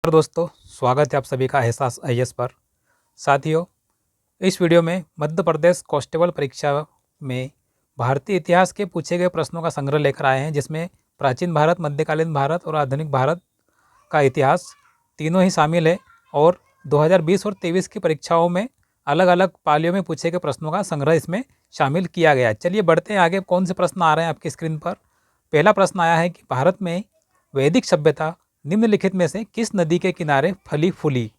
दोस्तों, स्वागत है आप सभी का एहसास आईएएस पर। साथियों, इस वीडियो में मध्य प्रदेश कांस्टेबल परीक्षा में भारतीय इतिहास के पूछे गए प्रश्नों का संग्रह लेकर आए हैं, जिसमें प्राचीन भारत, मध्यकालीन भारत और आधुनिक भारत का इतिहास तीनों ही शामिल है। और 2020 और 23 की परीक्षाओं में अलग अलग पालियों में पूछे गए प्रश्नों का संग्रह इसमें शामिल किया गया है। चलिए बढ़ते हैं आगे। कौन से प्रश्न आ रहे हैं आपकी स्क्रीन पर। पहला प्रश्न आया है कि भारत में वैदिक सभ्यता निम्नलिखित में से किस नदी के किनारे फली फूली।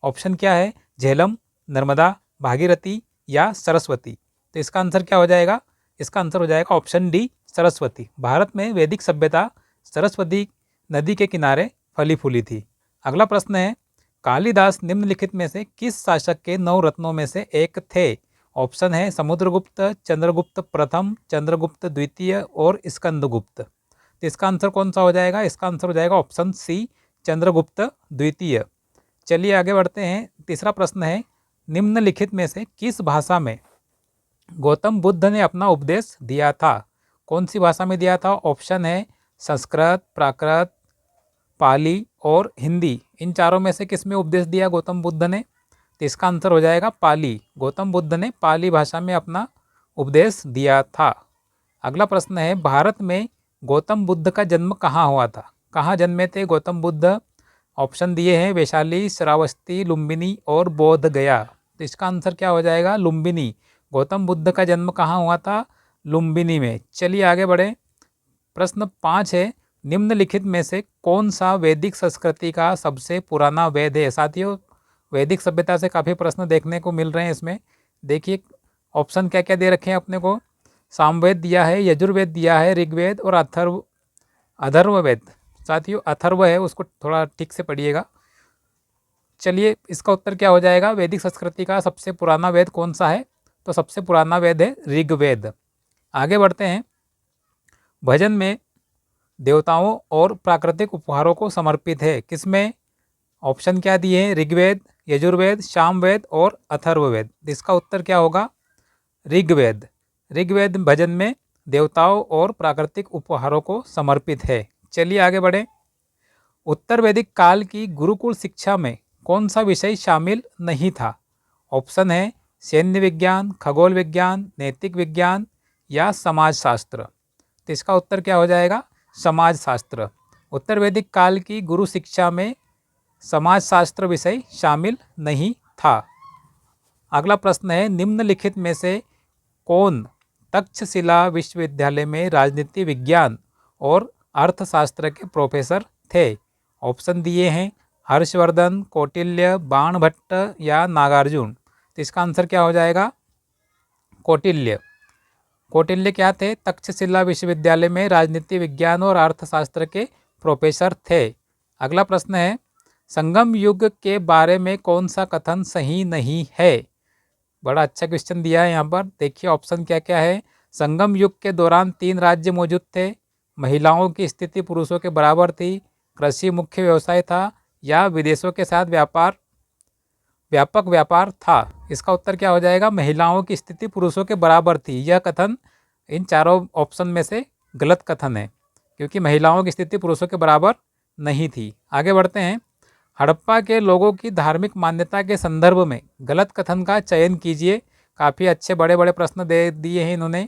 ऑप्शन क्या है? झेलम, नर्मदा, भागीरथी या सरस्वती। तो इसका आंसर क्या हो जाएगा? इसका आंसर हो जाएगा ऑप्शन डी, सरस्वती। भारत में वैदिक सभ्यता सरस्वती नदी के किनारे फली फूली थी। अगला प्रश्न है, कालिदास निम्नलिखित में से किस शासक के 9 रत्नों में से एक थे। ऑप्शन है समुद्रगुप्त, चंद्रगुप्त प्रथम, चंद्रगुप्त द्वितीय और स्कंदगुप्त। तो इसका आंसर कौन सा हो जाएगा? इसका आंसर हो जाएगा ऑप्शन सी, चंद्रगुप्त द्वितीय। चलिए आगे बढ़ते हैं। तीसरा प्रश्न है, निम्नलिखित में से किस भाषा में गौतम बुद्ध ने अपना उपदेश दिया था। कौन सी भाषा में दिया था? ऑप्शन है संस्कृत, प्राकृत, पाली और हिंदी। इन चारों में से किस में उपदेश दिया गौतम बुद्ध ने? तो इसका आंसर हो जाएगा पाली। गौतम बुद्ध ने पाली भाषा में अपना उपदेश दिया था। अगला प्रश्न है, भारत में गौतम बुद्ध का जन्म कहाँ हुआ था। कहाँ जन्मे थे गौतम बुद्ध? ऑप्शन दिए हैं वैशाली, श्रावस्ती, लुम्बिनी और बोध गया। तो इसका आंसर क्या हो जाएगा? लुम्बिनी। गौतम बुद्ध का जन्म कहाँ हुआ था? लुम्बिनी में। चलिए आगे बढ़े। प्रश्न 5 है, निम्नलिखित में से कौन सा वैदिक संस्कृति का सबसे पुराना वेद है। साथियों, वैदिक सभ्यता से काफ़ी प्रश्न देखने को मिल रहे हैं इसमें। देखिए ऑप्शन क्या क्या दे रखे हैं अपने को। सामवेद दिया है, यजुर्वेद दिया है, ऋग्वेद और अथर्ववेद। साथियों अथर्व है, उसको थोड़ा ठीक से पढ़िएगा। चलिए इसका उत्तर क्या हो जाएगा? वैदिक संस्कृति का सबसे पुराना वेद कौन सा है? तो सबसे पुराना वेद है ऋग्वेद। आगे बढ़ते हैं। भजन में देवताओं और प्राकृतिक उपहारों को समर्पित है किसमें? ऑप्शन क्या दिए हैं? ऋग्वेद, यजुर्वेद, सामवेद और अथर्ववेद। इसका उत्तर क्या होगा? ऋग्वेद। ऋग्वेद भजन में देवताओं और प्राकृतिक उपहारों को समर्पित है। चलिए आगे बढ़ें। उत्तर वैदिक काल की गुरुकुल शिक्षा में कौन सा विषय शामिल नहीं था। ऑप्शन है सैन्य विज्ञान, खगोल विज्ञान, नैतिक विज्ञान या समाजशास्त्र। तो इसका उत्तर क्या हो जाएगा? समाजशास्त्र। उत्तर वैदिक काल की गुरु शिक्षा में समाजशास्त्र विषय शामिल नहीं था। अगला प्रश्न है, निम्नलिखित में से कौन तक्षशिला विश्वविद्यालय में राजनीति विज्ञान और अर्थशास्त्र के प्रोफेसर थे। ऑप्शन दिए हैं हर्षवर्धन, कौटिल्य, बाणभट्ट या नागार्जुन। तो इसका आंसर क्या हो जाएगा? कौटिल्य। कौटिल्य क्या थे? तक्षशिला विश्वविद्यालय में राजनीति विज्ञान और अर्थशास्त्र के प्रोफेसर थे। अगला प्रश्न है, संगम युग के बारे में कौन सा कथन सही नहीं है। बड़ा अच्छा क्वेश्चन दिया है यहाँ पर। देखिए ऑप्शन क्या क्या है। संगम युग के दौरान 3 राज्य मौजूद थे, महिलाओं की स्थिति पुरुषों के बराबर थी, कृषि मुख्य व्यवसाय था या विदेशों के साथ व्यापक व्यापार था। इसका उत्तर क्या हो जाएगा? महिलाओं की स्थिति पुरुषों के बराबर थी। यह कथन इन चारों ऑप्शन में से गलत कथन है, क्योंकि महिलाओं की स्थिति पुरुषों के बराबर नहीं थी। आगे बढ़ते हैं। हड़प्पा के लोगों की धार्मिक मान्यता के संदर्भ में गलत कथन का चयन कीजिए। काफ़ी अच्छे बड़े बड़े प्रश्न दे दिए हैं इन्होंने।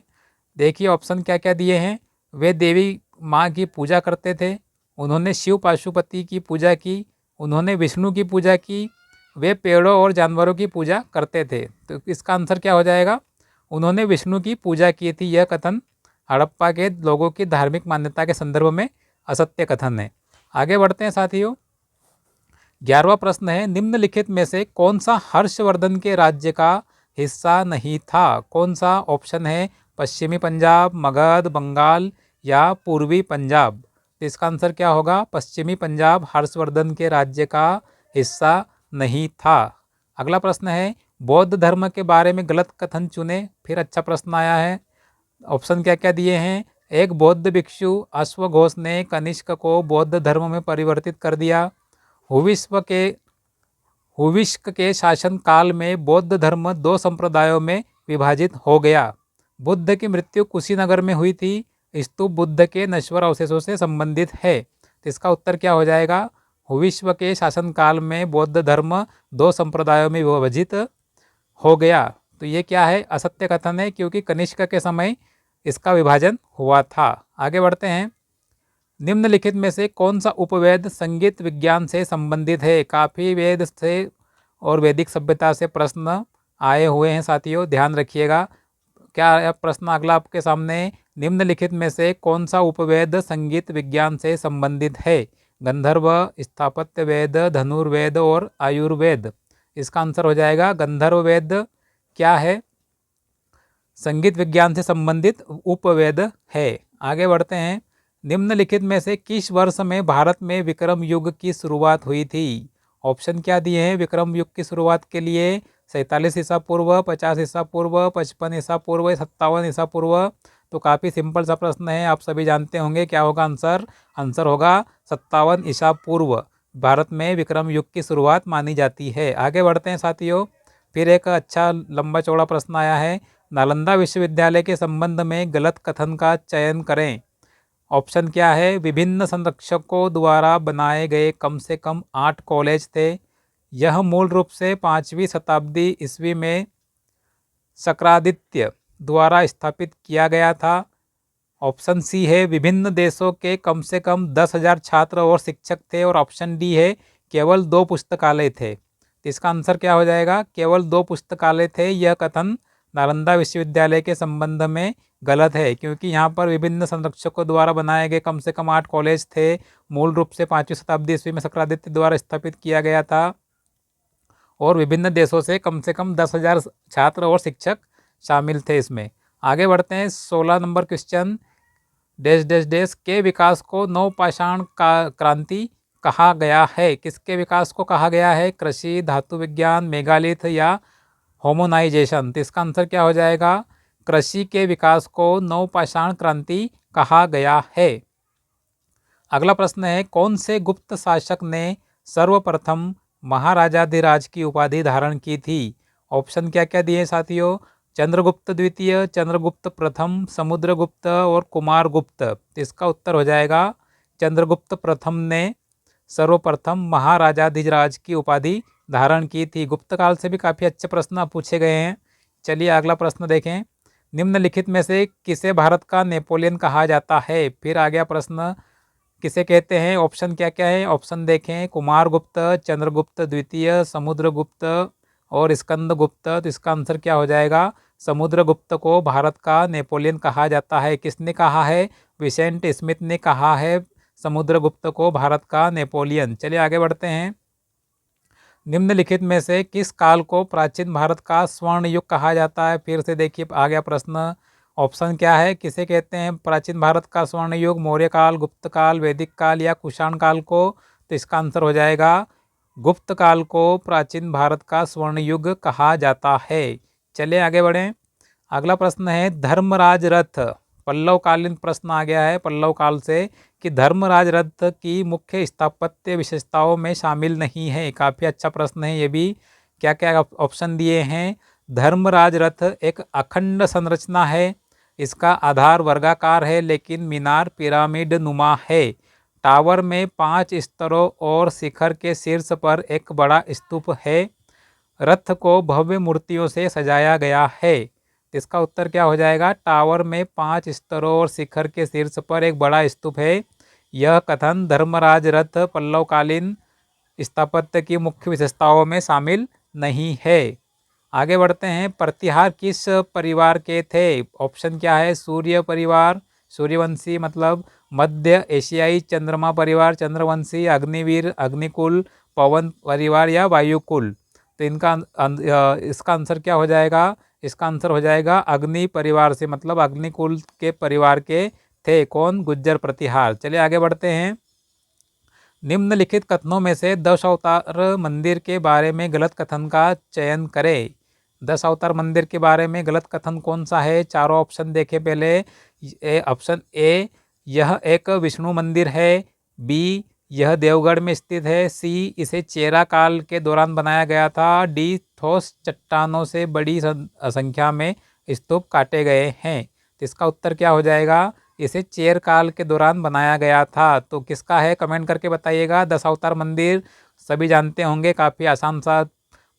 देखिए ऑप्शन क्या क्या दिए हैं। वे देवी माँ की पूजा करते थे, उन्होंने शिव पाशुपति की पूजा की, उन्होंने विष्णु की पूजा की, वे पेड़ों और जानवरों की पूजा करते थे। तो इसका आंसर क्या हो जाएगा? उन्होंने विष्णु की पूजा की थी। यह कथन हड़प्पा के लोगों की धार्मिक मान्यता के संदर्भ में असत्य कथन है। आगे बढ़ते हैं साथियों। 11वां प्रश्न है, निम्नलिखित में से कौन सा हर्षवर्धन के राज्य का हिस्सा नहीं था। कौन सा? ऑप्शन है पश्चिमी पंजाब, मगध, बंगाल या पूर्वी पंजाब। तो इसका आंसर क्या होगा? पश्चिमी पंजाब हर्षवर्धन के राज्य का हिस्सा नहीं था। अगला प्रश्न है, बौद्ध धर्म के बारे में गलत कथन चुने। फिर अच्छा प्रश्न आया है। ऑप्शन क्या क्या दिए हैं। एक बौद्ध भिक्षु अश्वघोष ने कनिष्क को बौद्ध धर्म में परिवर्तित कर दिया। हुविष्क के शासन काल में बौद्ध धर्म 2 संप्रदायों में विभाजित हो गया। बुद्ध की मृत्यु कुशीनगर में हुई थी। स्तूप बुद्ध के नश्वर अवशेषों से संबंधित है। तो इसका उत्तर क्या हो जाएगा? हुविश्व के शासनकाल में बौद्ध धर्म 2 संप्रदायों में विभाजित हो गया। तो ये क्या है? असत्य कथन है, क्योंकि कनिष्क के समय इसका विभाजन हुआ था। आगे बढ़ते हैं। निम्नलिखित में से कौन सा उपवेद संगीत विज्ञान से संबंधित है? काफ़ी वेद से और वैदिक सभ्यता से प्रश्न आए हुए हैं साथियों, ध्यान रखिएगा। क्या प्रश्न अगला आपके सामने? निम्नलिखित में से कौन सा उपवेद संगीत विज्ञान से संबंधित है? गंधर्व, स्थापत्य वेद, धनुर्वेद और आयुर्वेद। इसका आंसर हो जाएगा गंधर्व वेद। क्या है? संगीत विज्ञान से संबंधित उपवेद है। आगे बढ़ते हैं। निम्नलिखित में से किस वर्ष में भारत में विक्रम युग की शुरुआत हुई थी? ऑप्शन क्या दिए हैं विक्रम युग की शुरुआत के लिए? 47 ईसा पूर्व, 50 ईसा पूर्व, 55 ईसा पूर्व, 57 ईसा पूर्व। तो काफ़ी सिंपल सा प्रश्न है, आप सभी जानते होंगे क्या होगा आंसर। आंसर होगा 57 ईसा पूर्व भारत में विक्रम युग की शुरुआत मानी जाती है। आगे बढ़ते हैं साथियों। फिर एक अच्छा लंबा चौड़ा प्रश्न आया है। नालंदा विश्वविद्यालय के संबंध में गलत कथन का चयन करें। ऑप्शन क्या है? विभिन्न संरक्षकों द्वारा बनाए गए कम से कम 8 कॉलेज थे। यह मूल रूप से 5वीं शताब्दी ईस्वी में शक्रादित्य द्वारा स्थापित किया गया था। ऑप्शन सी है विभिन्न देशों के कम से कम 10,000 छात्र और शिक्षक थे। और ऑप्शन डी है केवल 2 पुस्तकालय थे। तो इसका आंसर क्या हो जाएगा? केवल 2 पुस्तकालय थे। यह कथन नालंदा विश्वविद्यालय के संबंध में गलत है, क्योंकि यहाँ पर विभिन्न संरक्षकों द्वारा बनाए गए कम से कम 8 कॉलेज थे। मूल रूप से 5वीं शताब्दी ईस्वी में शक्रादित्य द्वारा स्थापित किया गया था। और विभिन्न देशों से कम 10,000 छात्र और शिक्षक शामिल थे इसमें। आगे बढ़ते हैं। 16 number question. Dash dash dash के विकास को नवपाषाण का क्रांति कहा गया है? किसके विकास को कहा गया है? कृषि, धातु विज्ञान, मेगालिथ या होमोनाइजेशन। तो इसका आंसर क्या हो जाएगा? कृषि के विकास को नवपाषाण क्रांति कहा गया है। अगला प्रश्न है, कौन से गुप्त शासक ने सर्वप्रथम महाराजाधिराज की उपाधि धारण की थी? ऑप्शन क्या क्या दिए साथियों? चंद्रगुप्त द्वितीय, चंद्रगुप्त प्रथम, समुद्रगुप्त और कुमारगुप्त। तो इसका उत्तर हो जाएगा चंद्रगुप्त प्रथम ने सर्वप्रथम महाराजाधिराज की उपाधि धारण की थी। गुप्त काल से भी काफ़ी अच्छे प्रश्न पूछे गए हैं। चलिए अगला प्रश्न देखें। निम्नलिखित में से किसे भारत का नेपोलियन कहा जाता है? फिर आ गया प्रश्न, किसे कहते हैं? ऑप्शन क्या क्या है? ऑप्शन देखें, कुमारगुप्त, चंद्रगुप्त द्वितीय, समुद्रगुप्त और स्कंदगुप्त। तो इसका आंसर क्या हो जाएगा? समुद्रगुप्त को भारत का नेपोलियन कहा जाता है। किसने कहा है? विसेंट स्मिथ ने कहा है समुद्रगुप्त को भारत का नेपोलियन। चलिए आगे बढ़ते हैं। निम्नलिखित में से किस काल को प्राचीन भारत का स्वर्ण युग कहा जाता है? फिर से देखिए आ गया प्रश्न। ऑप्शन क्या है? किसे कहते हैं प्राचीन भारत का स्वर्ण युग? मौर्य काल, गुप्त काल, वैदिक काल या कुषाण काल को? तो इसका आंसर हो जाएगा गुप्त काल को प्राचीन भारत का स्वर्ण युग कहा जाता है। चलिए आगे बढ़ें। अगला प्रश्न है, धर्मराज रथ, पल्लवकालीन प्रश्न आ गया है पल्लव काल से, कि धर्मराज रथ की मुख्य स्थापत्य विशेषताओं में शामिल नहीं है। काफ़ी अच्छा प्रश्न है ये भी। क्या क्या ऑप्शन दिए हैं? धर्मराज रथ एक अखंड संरचना है। इसका आधार वर्गाकार है लेकिन मीनार पिरामिड नुमा है। टावर में 5 स्तरों और शिखर के शीर्ष पर एक बड़ा स्तूप है। रथ को भव्य मूर्तियों से सजाया गया है। इसका उत्तर क्या हो जाएगा? टावर में 5 स्तरों और शिखर के शीर्ष पर एक बड़ा स्तूप है। यह कथन धर्मराज रथ पल्लवकालीन स्थापत्य की मुख्य विशेषताओं में शामिल नहीं है। आगे बढ़ते हैं। प्रतिहार किस परिवार के थे? ऑप्शन क्या है? सूर्य परिवार, सूर्यवंशी मतलब, मध्य एशियाई चंद्रमा परिवार चंद्रवंशी, अग्निवीर अग्निकुल, पवन परिवार या वायुकुल। तो इसका आंसर क्या हो जाएगा? इसका आंसर हो जाएगा अग्नि परिवार से, मतलब अग्निकुल के परिवार के थे। कौन? गुज्जर प्रतिहार। चलिए आगे बढ़ते हैं। निम्नलिखित कथनों में से 10 अवतार मंदिर के बारे में गलत कथन का चयन करें। 10 अवतार मंदिर के बारे में गलत कथन कौन सा है? चारों ऑप्शन देखें पहले। ऑप्शन ए, यह एक विष्णु मंदिर है। बी, यह देवगढ़ में स्थित है। सी, इसे चेरा काल के दौरान बनाया गया था। डी, ठोस चट्टानों से बड़ी संख्या में स्तूप काटे गए हैं। तो इसका उत्तर क्या हो जाएगा? इसे चेर काल के दौरान बनाया गया था। तो किसका है, कमेंट करके बताइएगा। दशावतार मंदिर सभी जानते होंगे, काफ़ी आसान सा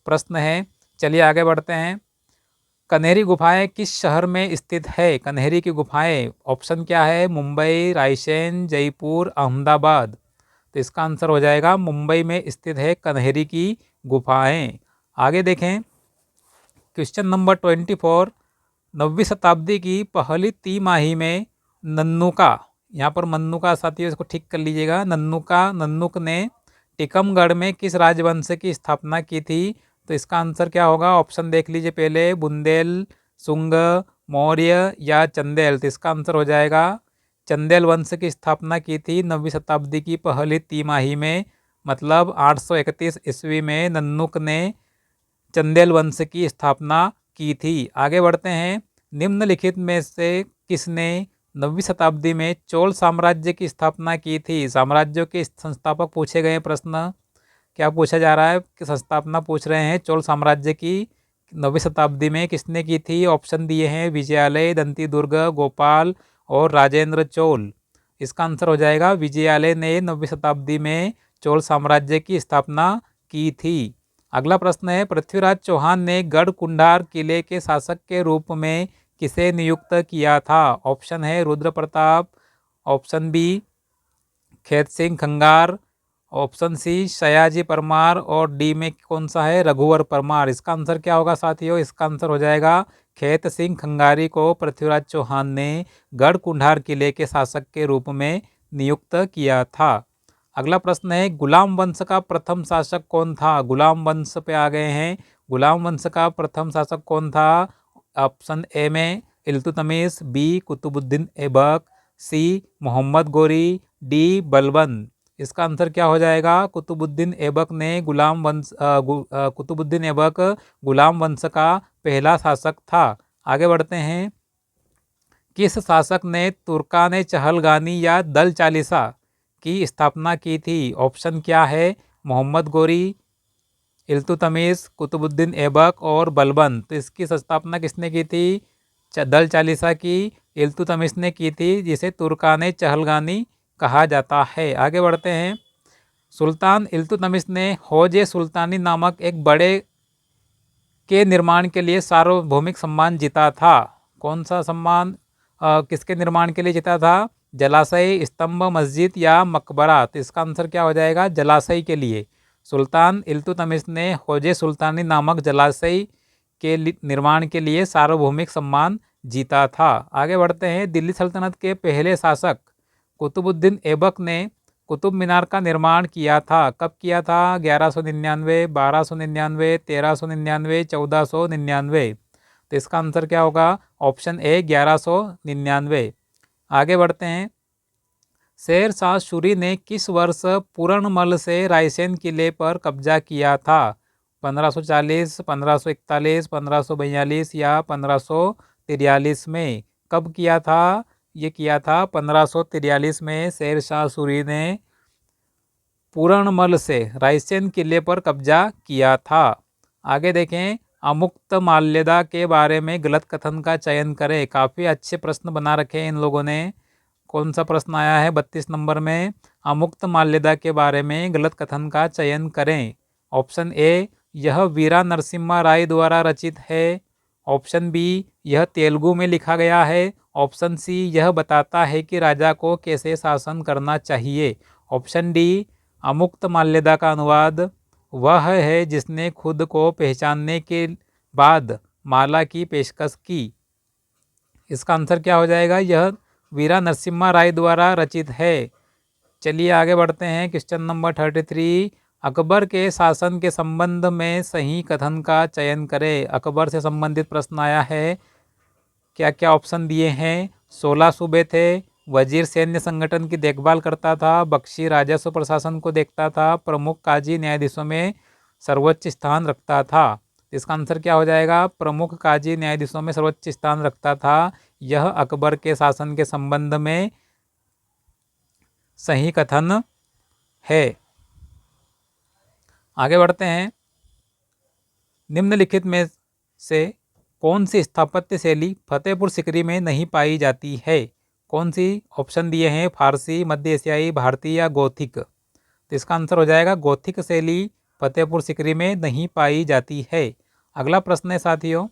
प्रश्न है। चलिए आगे बढ़ते हैं। कन्हेरी गुफाएं किस शहर में स्थित है? कन्हेरी की गुफाएं, ऑप्शन क्या है, मुंबई, रायसेन, जयपुर, अहमदाबाद। तो इसका आंसर हो जाएगा मुंबई में स्थित है कन्हेरी की गुफाएं। आगे देखें क्वेश्चन नंबर 24। 9वीं शताब्दी की पहली तिमाही में नन्नुका, यहाँ पर मन्नुका साथियों इसको ठीक कर लीजिएगा, नन्नुक ने टीकमगढ़ में किस राजवंश की स्थापना की थी? तो इसका आंसर क्या होगा, ऑप्शन देख लीजिए पहले, बुंदेल, सुंग, मौर्य या चंदेल। तो इसका आंसर हो जाएगा चंदेल वंश की स्थापना की थी 9वीं शताब्दी की पहली तिमाही में, मतलब 831 ईस्वी में नन्नुक ने चंदेल वंश की स्थापना की थी। आगे बढ़ते हैं। निम्नलिखित में से किसने 9वीं शताब्दी में चोल साम्राज्य की स्थापना की थी? साम्राज्यों के संस्थापक पूछे गए प्रश्न। क्या पूछा जा रहा है कि संस्थापना पूछ रहे हैं चोल साम्राज्य की 9वीं शताब्दी में किसने की थी? ऑप्शन दिए हैं विजयालय, दंती दुर्ग, गोपाल और राजेंद्र चोल। इसका आंसर हो जाएगा विजयालय ने 9वीं शताब्दी में चोल साम्राज्य की स्थापना की थी। अगला प्रश्न है, पृथ्वीराज चौहान ने गढ़ कुंडार किले के शासक के रूप में किसे नियुक्त किया था? ऑप्शन है रुद्र प्रताप, ऑप्शन बी खेत सिंह खंगार, ऑप्शन सी सयाजी परमार और डी में कौन सा है, रघुवर परमार। इसका आंसर क्या होगा साथियों? इसका आंसर हो जाएगा खेत सिंह खंगारी को पृथ्वीराज चौहान ने गढ़ कुंडार किले के शासक के रूप में नियुक्त किया था। अगला प्रश्न है, गुलाम वंश का प्रथम शासक कौन था? गुलाम वंश पे आ गए हैं। गुलाम वंश का प्रथम शासक कौन था? ऑप्शन ए में इल्तुतमिश, बी कुतुबुद्दीन ऐबक, सी मोहम्मद गोरी, डी बलबन। इसका आंसर क्या हो जाएगा? कुतुबुद्दीन ऐबक ने कुतुबुद्दीन ऐबक गुलाम वंश का पहला शासक था। आगे बढ़ते हैं। किस शासक ने तुर्कान चहलगानी या दल चालीसा की स्थापना की थी? ऑप्शन क्या है, मोहम्मद गोरी, इल्तुतमिश, कुतुबुद्दीन ऐबक और बलबन। तो इसकी स्थापना किसने की थी? दल चालीसा की इल्तुतमिश ने की थी, जिसे तुर्कान चहलगानी कहा जाता है। आगे बढ़ते हैं। सुल्तान इल्तुतमिश ने हौजे सुल्तानी नामक एक बड़े के निर्माण के लिए सार्वभौमिक सम्मान जीता था। कौन सा सम्मान किसके निर्माण के लिए जीता था? जलाशय, स्तंभ, मस्जिद या मकबरा। तो इसका आंसर क्या हो जाएगा? जलाशय के लिए। सुल्तान इल्तुतमिश ने हौजे सुल्तानी नामक जलाशय के निर्माण के लिए सार्वभौमिक सम्मान जीता था। आगे बढ़ते हैं। दिल्ली सल्तनत के पहले शासक कुतुबुद्दीन ऐबक ने कुतुब मीनार का निर्माण किया था। कब किया था? 1199, 1299, 1399, 1499। तो इसका आंसर क्या होगा? Option A 1199। आगे बढ़ते हैं। शेर शाह सूरी ने किस वर्ष पूरणमल से रायसेन किले पर कब्जा किया था? 1540, 1541, 1542 या 1543 में? कब किया था? ये किया था 1543 में शेर शाह सूरी ने पूरणमल से रायसेन किले पर कब्जा किया था। आगे देखें। अमुक्त माल्यदा के बारे में गलत कथन का चयन करें। काफ़ी अच्छे प्रश्न बना रखे हैं इन लोगों ने। कौन सा प्रश्न आया है 32 नंबर में? अमुक्त माल्यदा के बारे में गलत कथन का चयन करें। ऑप्शन ए, यह वीरा नरसिम्हा राय द्वारा रचित है। ऑप्शन बी, यह तेलुगु में लिखा गया है। ऑप्शन सी, यह बताता है कि राजा को कैसे शासन करना चाहिए। ऑप्शन डी, अमुक्त माल्यदा का अनुवाद वह है जिसने खुद को पहचानने के बाद माला की पेशकश की। इसका आंसर क्या हो जाएगा? यह वीरा नरसिम्हा राय द्वारा रचित है। चलिए आगे बढ़ते हैं। Question number 33। अकबर के शासन के संबंध में सही कथन का चयन करें। अकबर से संबंधित प्रश्न आया है। क्या क्या ऑप्शन दिए हैं? 16 सूबे थे, वजीर सैन्य संगठन की देखभाल करता था, बख्शी राजस्व प्रशासन को देखता था, प्रमुख काजी न्यायाधीशों में सर्वोच्च स्थान रखता था। इसका आंसर क्या हो जाएगा? प्रमुख काजी न्यायाधीशों में सर्वोच्च स्थान रखता था। यह अकबर के शासन के संबंध में सही कथन है। आगे बढ़ते हैं। निम्नलिखित में से कौन सी स्थापत्य शैली फतेहपुर सीकरी में नहीं पाई जाती है? कौन सी ऑप्शन दिए हैं, फारसी, मध्य एशियाई, भारतीय या गोथिक। तो इसका आंसर हो जाएगा गोथिक शैली फतेहपुर सिकरी में नहीं पाई जाती है। अगला प्रश्न है साथियों,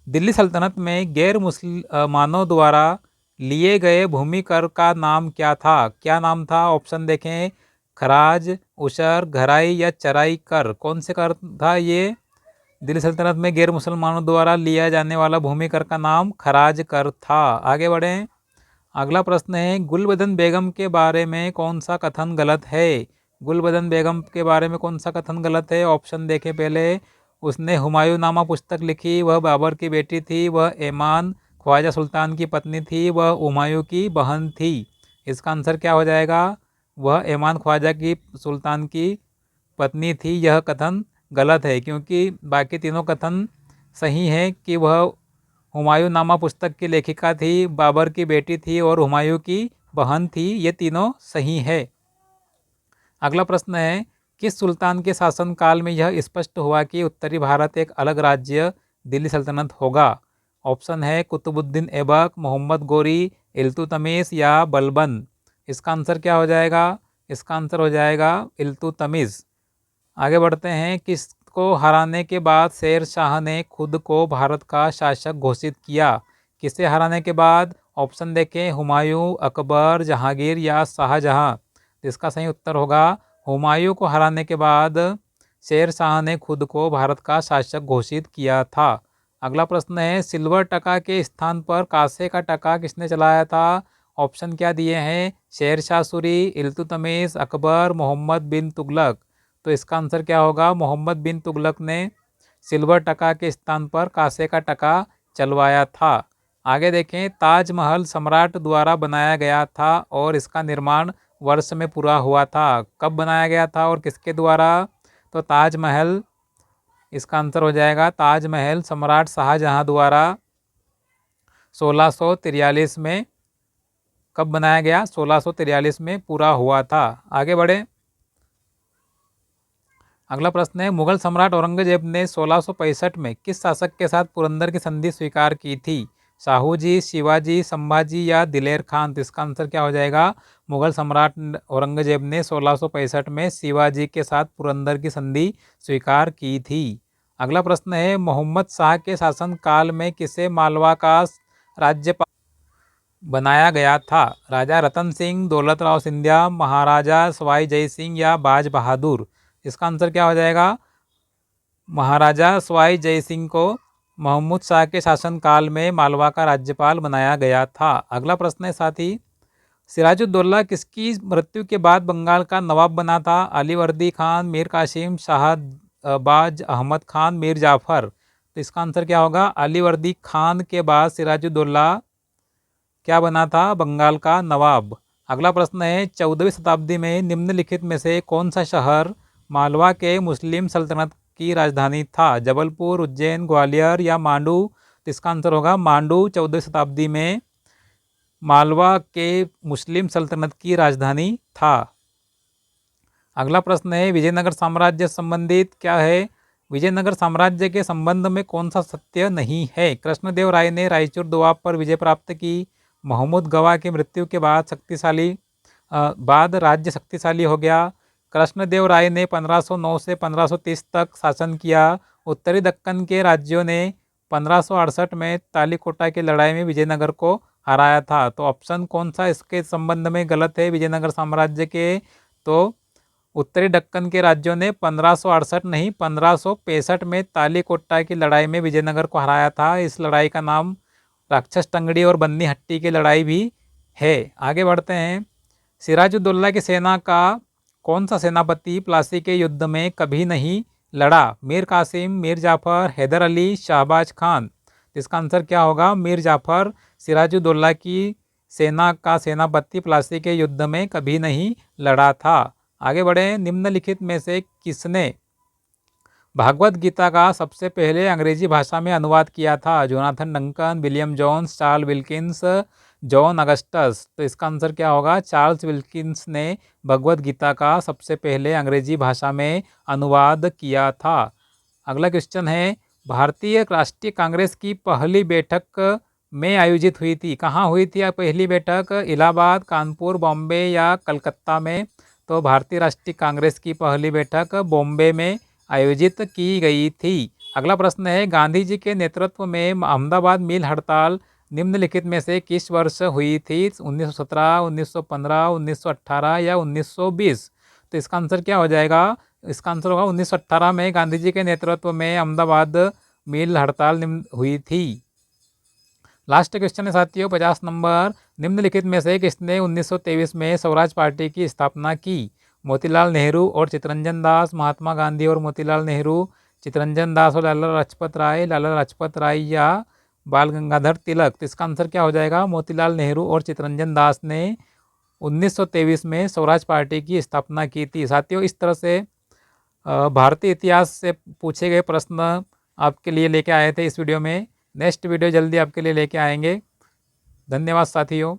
दिल्ली सल्तनत में गैर मुसलमानों द्वारा लिए गए भूमि कर का नाम क्या था? क्या नाम था? ऑप्शन देखें, खराज, उशर, घराई या चराई कर। कौन से कर था ये? दिल्ली सल्तनत में गैर मुसलमानों द्वारा लिया जाने वाला भूमि कर का नाम खराज कर था। आगे बढ़ें। अगला प्रश्न है, गुलबदन बेगम के बारे में कौन सा कथन गलत है? गुलबदन बेगम के बारे में कौन सा कथन गलत है? ऑप्शन देखें पहले, उसने हुमायूं नामा पुस्तक लिखी, वह बाबर की बेटी थी, वह ऐमान ख्वाजा सुल्तान की पत्नी थी, वह हुमायूं की बहन थी। इसका आंसर क्या हो जाएगा? वह ऐमान ख्वाजा की सुल्तान की पत्नी थी। यह कथन गलत है क्योंकि बाकी तीनों कथन सही है कि वह हुमायूं नामा पुस्तक की लेखिका थी, बाबर की बेटी थी और हुमायूं की बहन थी। ये तीनों सही है। अगला प्रश्न है, किस सुल्तान के शासनकाल में यह स्पष्ट हुआ कि उत्तरी भारत एक अलग राज्य दिल्ली सल्तनत होगा? ऑप्शन है कुतुबुद्दीन ऐबक, मोहम्मद गोरी, इल्तुतमिश या बलबन। इसका आंसर क्या हो जाएगा? इसका आंसर हो जाएगा इल्तुतमिश। आगे बढ़ते हैं, किसको हराने के बाद शेर शाह ने खुद को भारत का शासक घोषित किया? किसे हराने के बाद? ऑप्शन देखें, हुमायूं, अकबर, जहांगीर या शाहजहां। इसका सही उत्तर होगा हुमायूं को हराने के बाद शेर शाह ने खुद को भारत का शासक घोषित किया था। अगला प्रश्न है, सिल्वर टका के स्थान पर कांसे का टका किसने चलाया था? ऑप्शन क्या दिए हैं, शेर शाह सूरी, इल्तुतमिश, अकबर, मोहम्मद बिन तुगलक। तो इसका आंसर क्या होगा? मोहम्मद बिन तुगलक ने सिल्वर टका के स्थान पर कांसे का टका चलवाया था। आगे देखें, ताजमहल सम्राट द्वारा बनाया गया था और इसका निर्माण वर्ष में पूरा हुआ था। कब बनाया गया था और किसके द्वारा? तो ताजमहल, इसका आंसर हो जाएगा ताजमहल सम्राट शाहजहां द्वारा 1643 में। कब बनाया गया? 1643 में पूरा हुआ था। आगे बढ़े। अगला प्रश्न है, मुगल सम्राट औरंगजेब ने 1665 में किस शासक के साथ पुरंदर की संधि स्वीकार की थी? शाहू जी, शिवाजी, संभाजी या दिलेर खान। तो इसका आंसर क्या हो जाएगा? मुगल सम्राट औरंगजेब ने 1665 में शिवाजी के साथ पुरंदर की संधि स्वीकार की थी। अगला प्रश्न है, मोहम्मद शाह के शासनकाल में किसे मालवा का राज्यपाल बनाया गया था? राजा रतन सिंह, दौलत राव सिंधिया, महाराजा सवाई जय सिंह या बाज बहादुर। इसका आंसर क्या हो जाएगा? महाराजा सवाई जय सिंह को मोहम्मद शाह के शासनकाल में मालवा का राज्यपाल बनाया गया था। अगला प्रश्न है साथी, सिराजुद्दौला किसकी मृत्यु के बाद बंगाल का नवाब बना था? अलीवर्दी खान, मीर कासिम, शाहबाज अहमद खान, मीर जाफर। तो इसका आंसर क्या होगा? अलीवर्दी खान के बाद सिराजुद्दौला क्या बना था? बंगाल का नवाब। अगला प्रश्न है, 14वीं शताब्दी में निम्नलिखित में से कौन सा शहर मालवा के मुस्लिम सल्तनत की राजधानी था? जबलपुर, उज्जैन, ग्वालियर या मांडू। तो इसका आंसर होगा मांडू 14वीं शताब्दी में मालवा के मुस्लिम सल्तनत की राजधानी था। अगला प्रश्न है, विजयनगर साम्राज्य संबंधित क्या है? विजयनगर साम्राज्य के संबंध में कौन सा सत्य नहीं है? कृष्णदेव राय ने रायचूर दोआब पर विजय प्राप्त की, महमूद गवा की मृत्यु के बाद राज्य शक्तिशाली हो गया, कृष्णदेव राय ने 1509 से 1530 तक शासन किया, उत्तरी दक्कन के राज्यों ने 1568 में तालीकोटा की लड़ाई में विजयनगर को हराया था। तो ऑप्शन कौन सा इसके संबंध में गलत है विजयनगर साम्राज्य के? तो उत्तरी दक्कन के राज्यों ने 1568 नहीं 1565 में तालीकोटा की लड़ाई में विजयनगर को हराया था। इस लड़ाई का नाम राक्षस टंगड़ी और बन्नी हट्टी की लड़ाई भी है। आगे बढ़ते हैं, सिराजुद्दौला की सेना का कौन सा सेनापति प्लासी के युद्ध में कभी नहीं लड़ा? मीर कासिम, मीर जाफर, हैदर अली, शाहबाज खान। इसका आंसर क्या होगा? मीर जाफर सिराजुद्दौला की सेना का सेनापति प्लासी के युद्ध में कभी नहीं लड़ा था। आगे बढ़े, निम्नलिखित में से किसने भागवत गीता का सबसे पहले अंग्रेजी भाषा में अनुवाद किया था? Jonathan Duncan, William Jones, Charles Wilkins, John Augustus. तो इसका आंसर क्या होगा? चार्ल्स विल्किंस ने भगवत गीता का सबसे पहले अंग्रेजी भाषा में अनुवाद किया था। अगला क्वेश्चन है, भारतीय राष्ट्रीय कांग्रेस की पहली बैठक में आयोजित हुई थी। कहाँ हुई थी पहली बैठक? इलाहाबाद, कानपुर, बॉम्बे या कलकत्ता में? तो भारतीय राष्ट्रीय कांग्रेस की पहली बैठक बॉम्बे में आयोजित की गई थी। अगला प्रश्न है, गांधी जी के नेतृत्व में अहमदाबाद मिल हड़ताल निम्नलिखित में से किस वर्ष हुई थी? 1917, 1915, 1918 या 1920? तो इसका आंसर क्या हो जाएगा? इसका आंसर होगा 1918 में गांधी जी के नेतृत्व में अहमदाबाद मिल हड़ताल हुई थी। लास्ट क्वेश्चन है साथियों, 50 नंबर। निम्नलिखित में से किसने 1923 में स्वराज पार्टी की स्थापना की? मोतीलाल नेहरू और चित्तरंजन दास, महात्मा गांधी और मोतीलाल नेहरू, चित्तरंजन दास और लाला लाजपत राय या बाल गंगाधर तिलक? तो इसका आंसर क्या हो जाएगा? मोतीलाल नेहरू और चित्तरंजन दास ने 1923 में स्वराज पार्टी की स्थापना की थी। साथियों, इस तरह से भारतीय इतिहास से पूछे गए प्रश्न आपके लिए लेके आए थे इस वीडियो में। नेक्स्ट वीडियो जल्दी आपके लिए लेके आएंगे। धन्यवाद साथियों।